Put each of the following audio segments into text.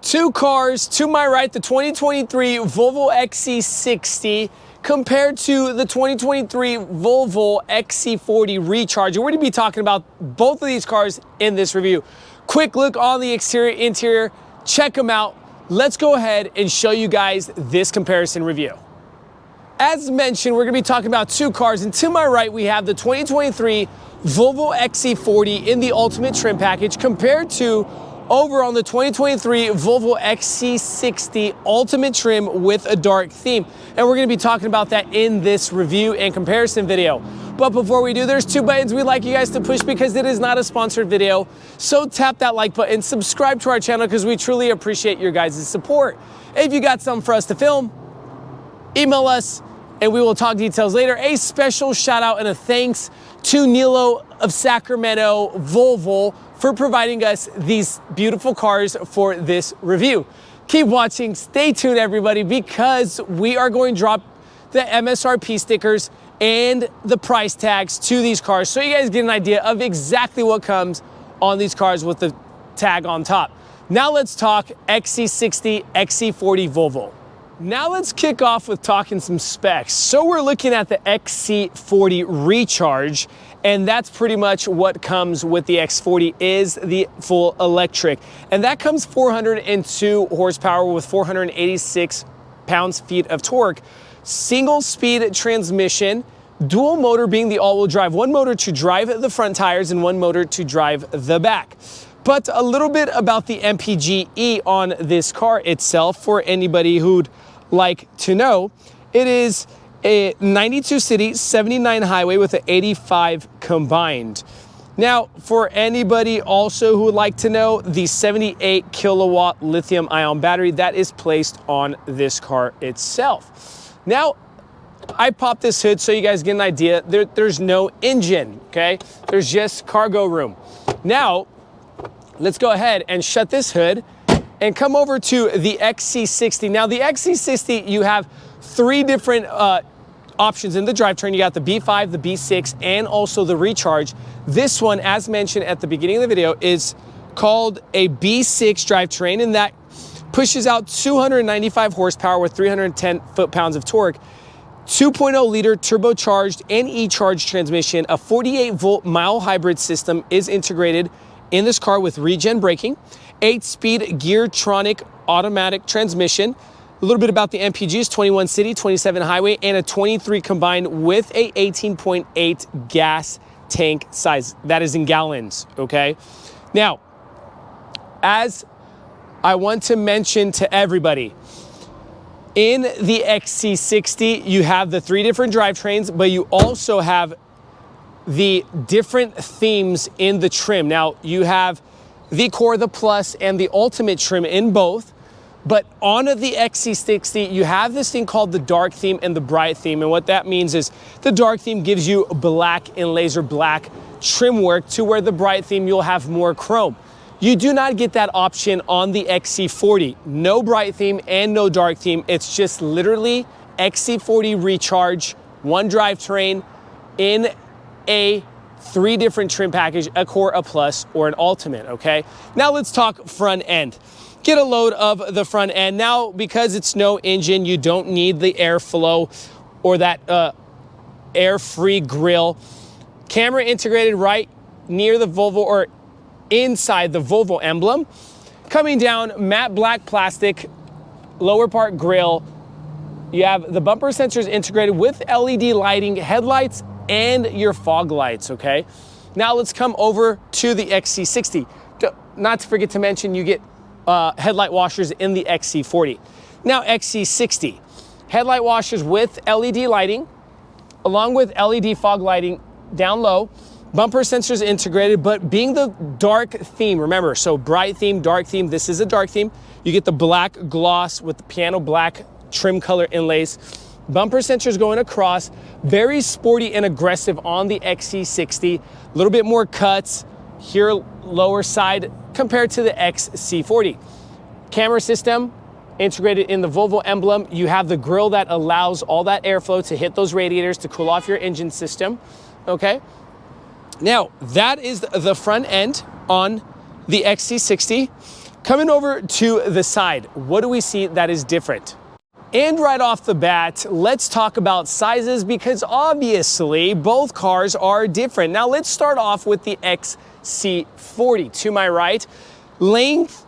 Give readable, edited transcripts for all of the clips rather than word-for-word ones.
Two cars to my right, the 2023 Volvo XC60 compared to the 2023 Volvo XC40 Recharge. We're going to be talking about both of these cars in this review. Quick look on the exterior, interior, check them out. Let's go ahead and show you guys this comparison review. As mentioned, we're going to be talking about two cars, and to my right we have the 2023 Volvo XC40 in the Ultimate Trim Package compared to over on the 2023 Volvo XC60 Ultimate Trim with a dark theme. And we're going to be talking about that in this review and comparison video. But before we do, there's two buttons we'd like you guys to push because it is not a sponsored video. So tap that like button, subscribe to our channel because we truly appreciate your guys' support. If you got something for us to film, email us and we will talk details later. A special shout out and a thanks to Nilo of Sacramento Volvo for providing us these beautiful cars for this review. Keep watching, stay tuned everybody, because we are going to drop the MSRP stickers and the price tags to these cars so you guys get an idea of exactly what comes on these cars with the tag on top. Now let's talk XC60, XC40 Volvo. Now let's kick off with talking some specs. So we're looking at the XC40 Recharge, and that's pretty much what comes with the X40 is the full electric. And that comes 402 horsepower with 486 pounds-feet of torque. Single speed transmission, dual motor being the all-wheel drive. One motor to drive the front tires and one motor to drive the back. But a little bit about the MPGe on this car itself for anybody who'd like to know. It is a 92 city, 79 highway with an 85 combined. Now, for anybody also who would like to know, the 78 kilowatt lithium ion battery that is placed on this car itself. Now, I popped this hood so you guys get an idea. There's no engine, okay? There's just cargo room. Now, let's go ahead and shut this hood and come over to the XC60. Now, the XC60, you have three different options in the drivetrain. You got the B5, the B6, and also the Recharge. This one, as mentioned at the beginning of the video, is called a B6 drivetrain, and that pushes out 295 horsepower with 310 foot-pounds of torque, 2.0 liter turbocharged and e-charge transmission. A 48-volt mild hybrid system is integrated in this car with regen braking, 8-speed Geartronic automatic transmission. A little bit about the MPGs: 21 city, 27 highway, and a 23 combined with a 18.8 gas tank size. That is in gallons, okay? Now, as I want to mention to everybody, in the XC60, you have the three different drivetrains, but you also have the different themes in the trim. Now, you have the Core, the Plus, and the Ultimate trim in both. But on the XC60, you have this thing called the dark theme and the bright theme. And what that means is the dark theme gives you black and laser black trim work, to where the bright theme, you'll have more chrome. You do not get that option on the XC40. No bright theme and no dark theme. It's just literally XC40 Recharge, one drivetrain in a three different trim package: a Core, a Plus, or an Ultimate, okay? Now let's talk front end. Get a load of the front end. Now, because it's no engine, you don't need the airflow or that air-free grille. Camera integrated right near the Volvo, or inside the Volvo emblem. Coming down, matte black plastic, lower part grille. You have the bumper sensors integrated with LED lighting, headlights, and your fog lights, okay? Now let's come over to the XC60. Not to forget to mention, you get headlight washers in the XC40. Now, XC60, headlight washers with LED lighting, along with LED fog lighting down low, bumper sensors integrated, but being the dark theme, remember, so bright theme, dark theme, this is a dark theme. You get the black gloss with the piano black trim color inlays, bumper sensors going across, very sporty and aggressive on the XC60, a little bit more cuts here lower side compared to the XC40. Camera system integrated in the Volvo emblem. You have the grille that allows all that airflow to hit those radiators to cool off your engine system, okay? Now, that is the front end on the XC60. Coming over to the side, what do we see that is different? And right off the bat, let's talk about sizes because obviously both cars are different. Now let's start off with the XC40. To my right, length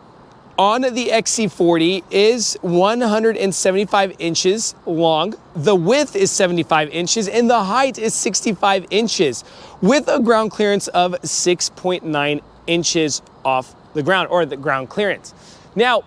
on the XC40 is 175 inches long. The width is 75 inches and the height is 65 inches with a ground clearance of 6.9 inches off the ground, or the ground clearance. Now,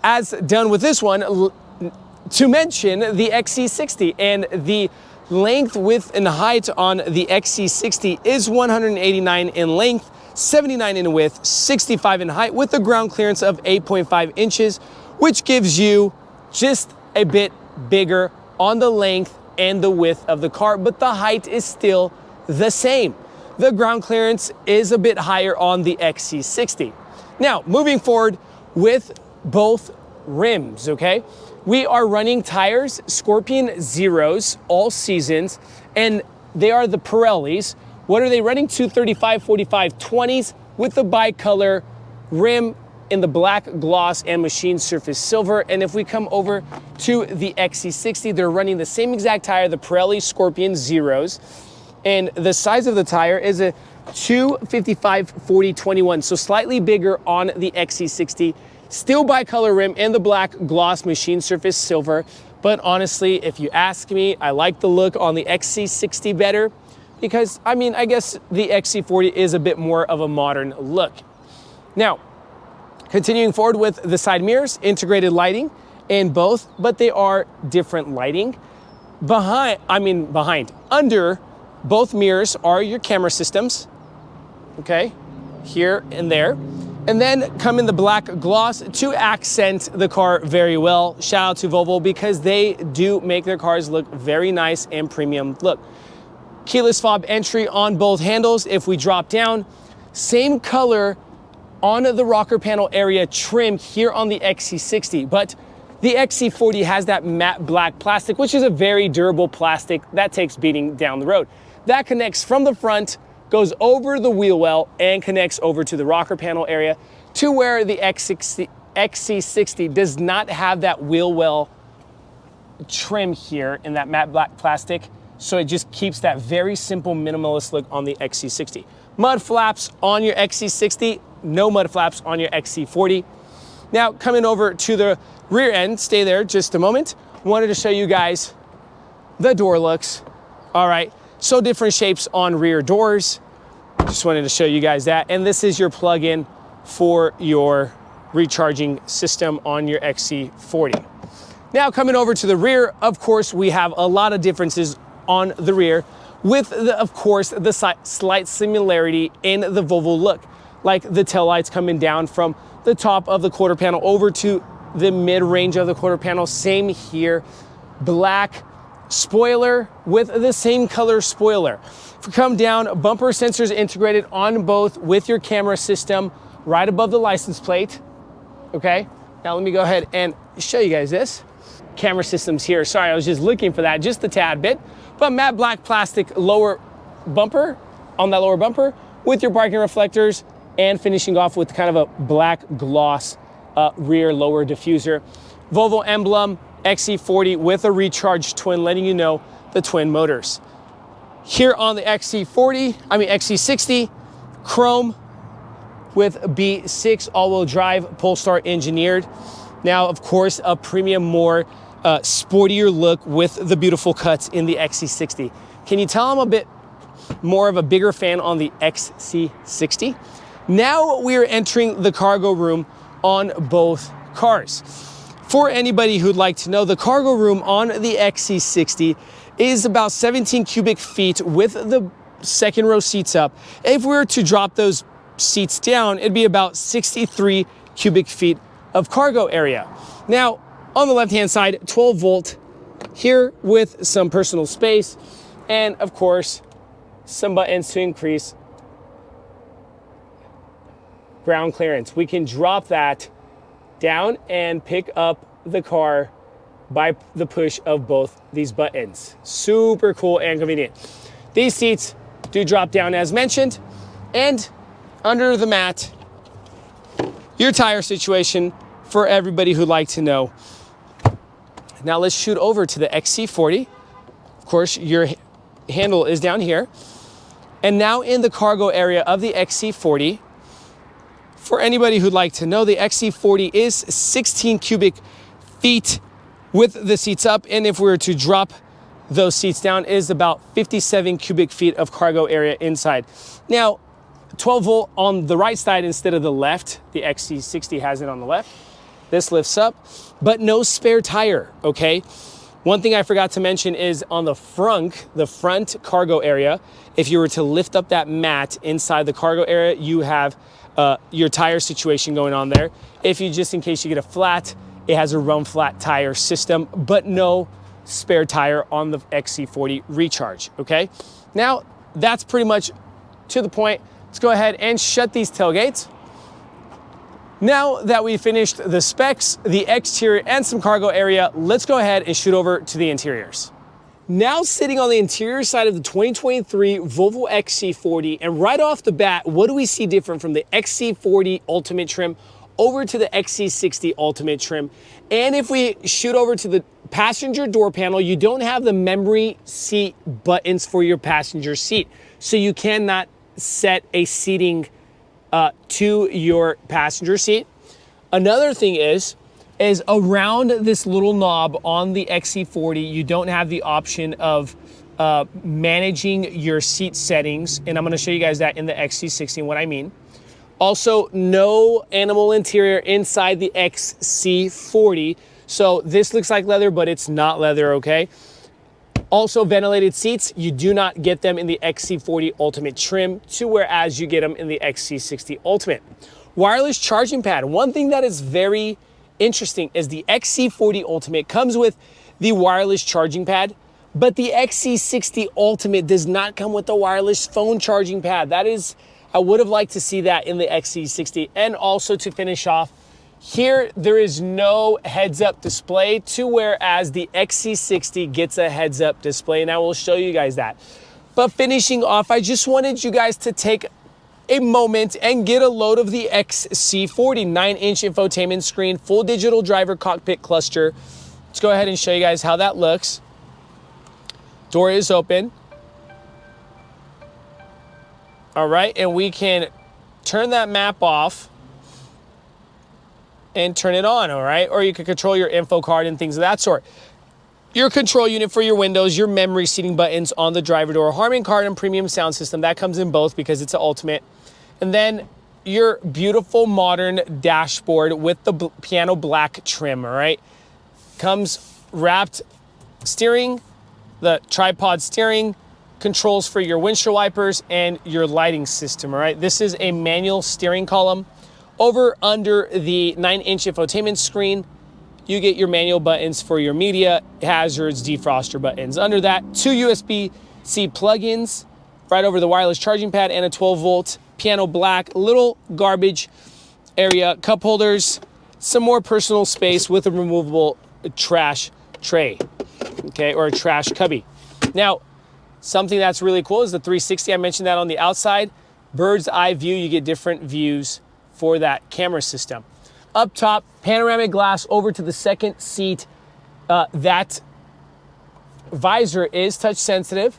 as done with this one, to mention the XC60, and the length, width, and height on the XC60 is 189 in length, 79 in width, 65 in height, with a ground clearance of 8.5 inches, which gives you just a bit bigger on the length and the width of the car, but the height is still the same. The ground clearance is a bit higher on the XC60. Now, moving forward with both rims, okay? We are running tires, Scorpion Zeros, all seasons, and they are the Pirellis. What are they running? 235, 45, 20s with the bicolor rim in the black gloss and machine surface silver. And if we come over to the XC60, they're running the same exact tire, the Pirelli Scorpion Zeros. And the size of the tire is a 255, 40, 21. So slightly bigger on the XC60. Still bicolor rim and the black gloss machine surface silver. But honestly, if you ask me, I like the look on the XC60 better because, I mean, I guess the XC40 is a bit more of a modern look. Now, continuing forward with the side mirrors, integrated lighting in both, but they are different lighting. Under both mirrors are your camera systems, okay, here and there. And then come in the black gloss to accent the car very well. Shout out to Volvo because they do make their cars look very nice and premium look. Keyless fob entry on both handles. If we drop down, same color on the rocker panel area trim here on the XC60, but the XC40 has that matte black plastic, which is a very durable plastic that takes beating down the road. That connects from the front, goes over the wheel well, and connects over to the rocker panel area to where the XC60 does not have that wheel well trim here in that matte black plastic. So it just keeps that very simple minimalist look on the XC60. Mud flaps on your XC60, no mud flaps on your XC40. Now coming over to the rear end, stay there just a moment. Wanted to show you guys the door looks. All right. So different shapes on rear doors. Just wanted to show you guys that. And this is your plug-in for your recharging system on your XC40. Now coming over to the rear, of course, we have a lot of differences on the rear with, of course, the slight similarity in the Volvo look, like the taillights coming down from the top of the quarter panel over to the mid-range of the quarter panel. Same here, black spoiler with the same color spoiler. If we come down, bumper sensors integrated on both with your camera system right above the license plate. Okay, now let me go ahead and show you guys this. Camera systems here. Sorry, I was just looking for that just a tad bit. But matte black plastic lower bumper on that lower bumper with your parking reflectors, and finishing off with kind of a black gloss rear lower diffuser. Volvo emblem, XC40 with a twin, letting you know the twin motors. Here on the XC60, chrome with B6 all-wheel drive, Polestar engineered. Now, of course, a premium, more sportier look with the beautiful cuts in the XC60. Can you tell I'm a bit more of a bigger fan on the XC60? Now we are entering the cargo room on both cars. For anybody who'd like to know, the cargo room on the XC60 is about 17 cubic feet with the second row seats up. If we were to drop those seats down, it'd be about 63 cubic feet of cargo area. Now, on the left-hand side, 12 volt here with some personal space, and of course, some buttons to increase ground clearance. We can drop that down and pick up the car by the push of both these buttons. Super cool and convenient. These seats do drop down as mentioned, and under the mat, your tire situation for everybody who'd like to know. Now let's shoot over to the XC40. Of course, your handle is down here. And now in the cargo area of the XC40, for anybody who'd like to know, the XC40 is 16 cubic feet with the seats up. And if we were to drop those seats down, it is about 57 cubic feet of cargo area inside. Now, 12 volt on the right side instead of the left. The XC60 has it on the left. This lifts up, but no spare tire, okay? One thing I forgot to mention is on the front cargo area, if you were to lift up that mat inside the cargo area, you have your tire situation going on there. If you, just in case you get a flat, it has a run flat tire system, but no spare tire on the XC40 Recharge, okay? Now, that's pretty much to the point. Let's go ahead and shut these tailgates. Now that we finished the specs, the exterior, and some cargo area, let's go ahead and shoot over to the interiors. Now sitting on the interior side of the 2023 Volvo XC40, and right off the bat, what do we see different from the XC40 Ultimate trim over to the XC60 Ultimate trim? And if we shoot over to the passenger door panel, you don't have the memory seat buttons for your passenger seat. So you cannot set a seating to your passenger seat. Another thing is around this little knob on the XC40, you don't have the option of managing your seat settings. And I'm gonna show you guys that in the XC60, what I mean. Also, no animal interior inside the XC40. So this looks like leather, but it's not leather, okay? Also, ventilated seats, you do not get them in the XC40 Ultimate trim, whereas you get them in the XC60 Ultimate. Wireless charging pad. One thing that is very interesting is the XC40 Ultimate comes with the wireless charging pad, but the XC60 Ultimate does not come with the wireless phone charging pad. That is, I would have liked to see that in the XC60. And also, to finish off, here, there is no heads-up display, whereas the XC60 gets a heads-up display, and I will show you guys that. But finishing off, I just wanted you guys to take a moment and get a load of the XC40 9-inch infotainment screen, full digital driver cockpit cluster. Let's go ahead and show you guys how that looks. Door is open. All right, and we can turn that map off and turn it on, all right? Or you can control your info card and things of that sort. Your control unit for your windows, your memory seating buttons on the driver door, Harman Kardon premium sound system, that comes in both because it's an Ultimate. And then your beautiful modern dashboard with the piano black trim, all right? Comes wrapped steering, the tripod steering, controls for your windshield wipers, and your lighting system, all right? This is a manual steering column. Over under the 9-inch infotainment screen, you get your manual buttons for your media, hazards, defroster buttons. Under that, 2 USB-C plugins, right over the wireless charging pad, and a 12-volt piano black little garbage area, cup holders, some more personal space with a removable trash tray, okay, or a trash cubby. Now, something that's really cool is the 360. I mentioned that on the outside. Bird's eye view, you get different views for that camera system. Up top, panoramic glass over to the second seat. That visor is touch sensitive,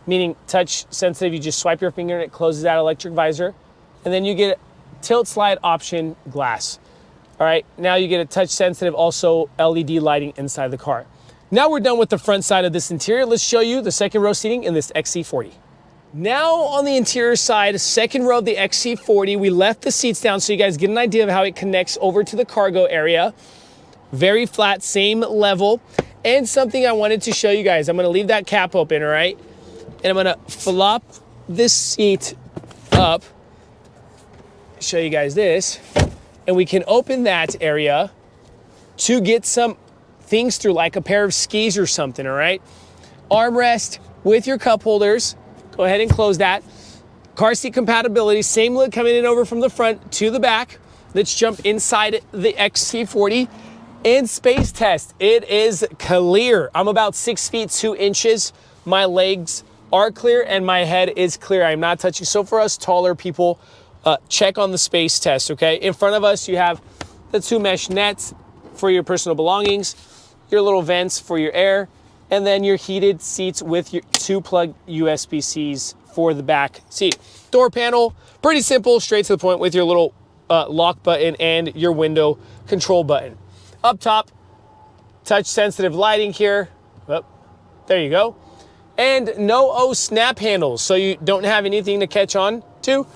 meaning touch sensitive, you just swipe your finger and it closes that electric visor. And then you get a tilt slide option glass. All right, now you get a touch sensitive also LED lighting inside the car. Now we're done with the front side of this interior. Let's show you the second row seating in this XC40. Now on the interior side, second row of the XC40, we left the seats down so you guys get an idea of how it connects over to the cargo area. Very flat, same level. And something I wanted to show you guys, I'm gonna leave that cap open, all right? And I'm gonna flop this seat up, show you guys this, and we can open that area to get some things through, like a pair of skis or something, all right? Armrest with your cup holders. Go ahead and close that. Car seat compatibility, same look coming in over from the front to the back. Let's jump inside the XC40 and space test. It is clear. I'm about 6 feet 2 inches. My legs are clear and my head is clear. I'm not touching. So for us taller people, check on the space test, okay? In front of us, you have the 2 mesh nets for your personal belongings, your little vents for your air, and then your heated seats with your 2 plug USB-Cs for the back seat. Door panel, pretty simple, straight to the point with your little lock button and your window control button. Up top, touch sensitive lighting here. Oh, there you go. And no O snap handles, so you don't have anything to catch on to.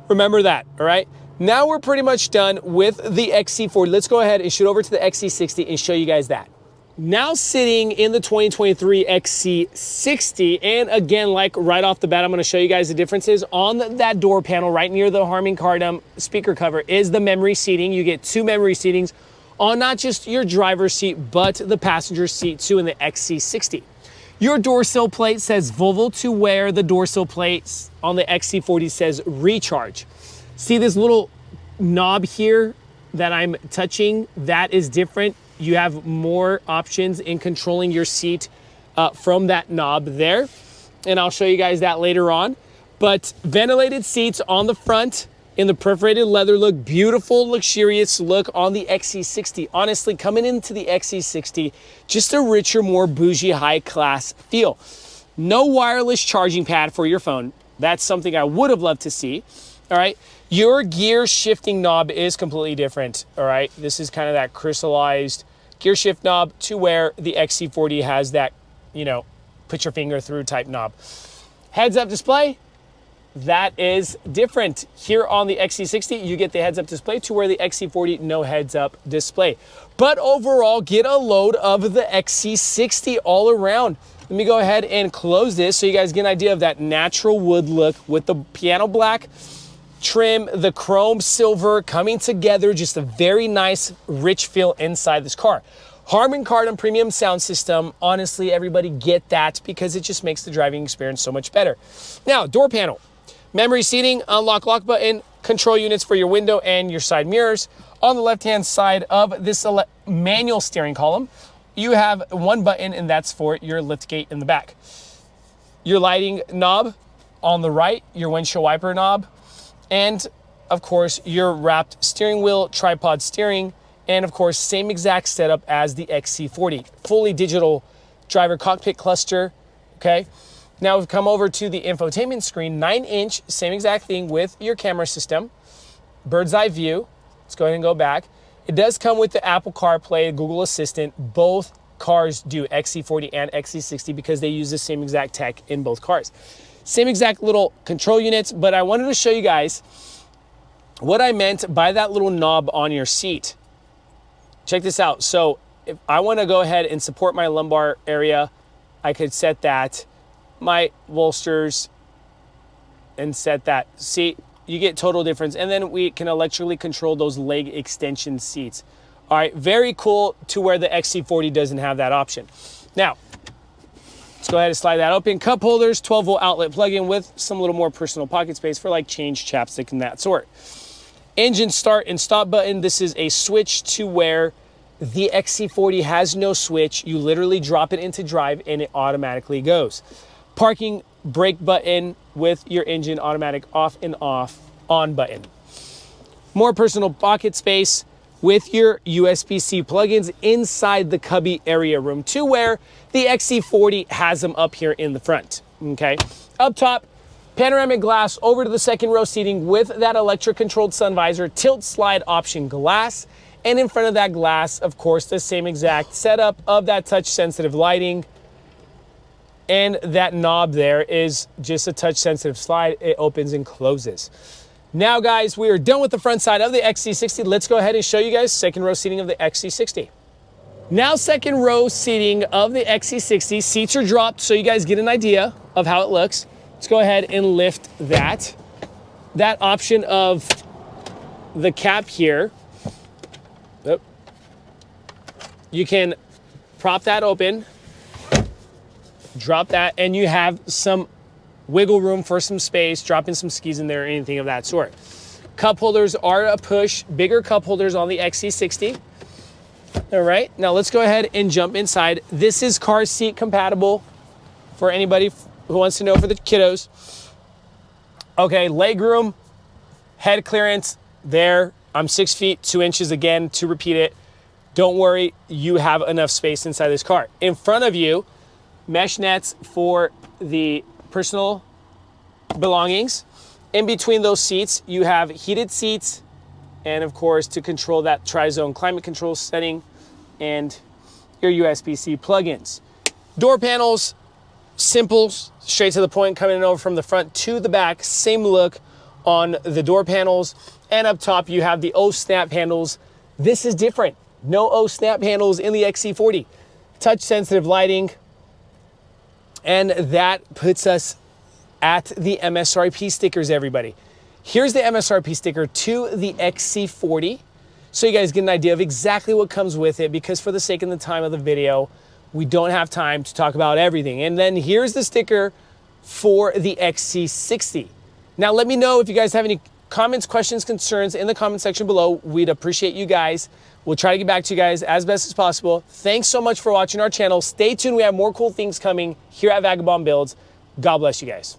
Remember that, all right? Now we're pretty much done with the XC40. Let's go ahead and shoot over to the XC60 and show you guys that. Now sitting in the 2023 XC60, and again, like right off the bat, I'm gonna show you guys the differences. On that door panel right near the Harman Kardon speaker cover is the memory seating. You get 2 memory seatings on not just your driver's seat, but the passenger seat too in the XC60. Your door sill plate says Volvo, to where the door sill plate on the XC40 says recharge. See this little knob here that I'm touching? That is different. You have more options in controlling your seat from that knob there. And I'll show you guys that later on. But ventilated seats on the front in the perforated leather look, beautiful, luxurious look on the XC60. Honestly, coming into the XC60, just a richer, more bougie, high class feel. No wireless charging pad for your phone. That's something I would have loved to see. All right. Your gear shifting knob is completely different, all right? This is kind of that crystallized gear shift knob, to where the XC40 has that, you know, put your finger through type knob. Heads up display, that is different. Here on the XC60, you get the heads up display, to where the XC40, no heads up display. But overall, get a load of the XC60 all around. Let me go ahead and close this so you guys get an idea of that natural wood look with the piano black trim, the chrome silver coming together, just a very nice, rich feel inside this car. Harman Kardon premium sound system, honestly, everybody get that, because it just makes the driving experience so much better. Now, door panel, memory seating, unlock lock button, control units for your window and your side mirrors. On the left-hand side of this manual steering column, you have 1 button, and that's for your lift gate in the back. Your lighting knob on the right, your windshield wiper knob, and of course your wrapped steering wheel, tripod steering, and of course same exact setup as the XC40. Fully digital driver cockpit cluster, okay? Now we've come over to the infotainment screen, 9-inch, same exact thing with your camera system, bird's eye view. Let's go ahead and go back. It does come with the Apple CarPlay, Google Assistant. Both cars do, XC40 and XC60, because they use the same exact tech in both cars. Same exact little control units, but I wanted to show you guys what I meant by that little knob on your seat. Check this out. So if I want to go ahead and support my lumbar area, I could set that, my bolsters, and set that. See, you get total difference. And then we can electrically control those leg extension seats. All right, very cool, to where the XC40 doesn't have that option. Now, let's go ahead and slide that open. Cup holders, 12-volt outlet plug-in with some little more personal pocket space for like change, chapstick, and that sort. Engine start and stop button. This is a switch, to where the XC40 has no switch. You literally drop it into drive and it automatically goes. Parking brake button with your engine automatic off and on button. More personal pocket space with your USB-C plugins inside the cubby area room, to where the XC40 has them up here in the front, okay? Up top, panoramic glass over to the second row seating with that electric controlled sun visor, tilt slide option glass, and in front of that glass, of course, the same exact setup of that touch sensitive lighting, and that knob there is just a touch sensitive slide. It opens and closes. Now, guys, we are done with the front side of the XC60. Let's go ahead and show you guys second row seating of the XC60. Now, second row seating of the XC60. Seats are dropped so you guys get an idea of how it looks. Let's go ahead and lift that. That option of the cap here, you can prop that open, drop that, and you have some wiggle room for some space, dropping some skis in there or anything of that sort. Cup holders are a push, bigger cup holders on the XC60. All right, now let's go ahead and jump inside. This is car seat compatible for anybody who wants to know, for the kiddos. Okay, legroom, Head clearance there. I'm 6 feet 2 inches again to repeat it. Don't worry, you have enough space inside this car. In front of you, mesh nets for the personal belongings. In between those seats, you have heated seats, and of course, to control that tri-zone climate control setting and your USB-C plugins. Door panels, simple, straight to the point, coming over from the front to the back. Same look on the door panels. And up top, you have the O snap handles. This is different. No O snap handles in the XC40. Touch sensitive lighting. And that puts us at the MSRP stickers, everybody. Here's the MSRP sticker to the XC40, so you guys get an idea of exactly what comes with it, because for the sake of the time of the video, we don't have time to talk about everything. And then here's the sticker for the XC60. Now let me know if you guys have any comments, questions, concerns in the comment section below. We'd appreciate you guys. We'll try to get back to you guys as best as possible. Thanks so much for watching our channel. Stay tuned. We have more cool things coming here at Vagabond Builds. God bless you guys.